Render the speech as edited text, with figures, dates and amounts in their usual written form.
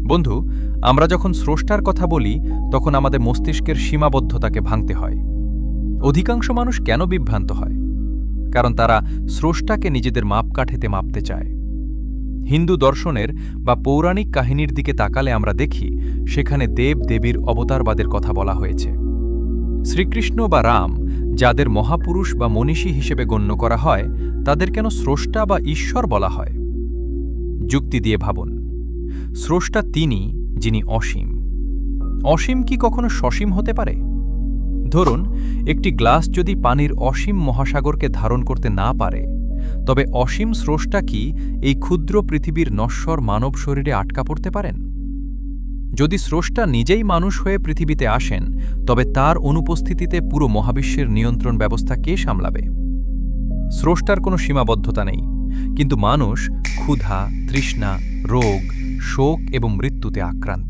বন্ধু, আমরা যখন স্রষ্টার কথা বলি তখন আমাদের মস্তিষ্কের সীমাবদ্ধতাকে ভাঙতে হয়। অধিকাংশ মানুষ কেন বিভ্রান্ত হয়? কারণ তারা স্রষ্টাকে নিজেদের মাপকাঠিতে মাপতে চায়। হিন্দু দর্শনের বা পৌরাণিক কাহিনীর দিকে তাকালে আমরা দেখি সেখানে দেব দেবীর অবতারবাদের কথা বলা হয়েছে। শ্রীকৃষ্ণ বা রাম, যাদের মহাপুরুষ বা মনীষী হিসেবে গণ্য করা হয়, তাদের কেন স্রষ্টা বা ঈশ্বর বলা হয়? যুক্তি দিয়ে ভাবুন। স্রষ্টা তিনি, যিনি অসীম। অসীম কি কখনো সসীম হতে পারে? ধরুন, একটি গ্লাস যদি পানির অসীম মহাসাগরকে ধারণ করতে না পারে, তবে অসীম স্রষ্টা কি এই ক্ষুদ্র পৃথিবীর নশ্বর মানব শরীরে আটকা পড়তে পারেন? যদি স্রষ্টা নিজেই মানুষ হয়ে পৃথিবীতে আসেন, তবে তার অনুপস্থিতিতে পুরো মহাবিশ্বের নিয়ন্ত্রণ ব্যবস্থা কে সামলাবে? স্রষ্টার কোনো সীমাবদ্ধতা নেই, কিন্তু মানুষ ক্ষুধা, তৃষ্ণা, রোগ, শোক এবং মৃত্যুতে আক্রান্ত।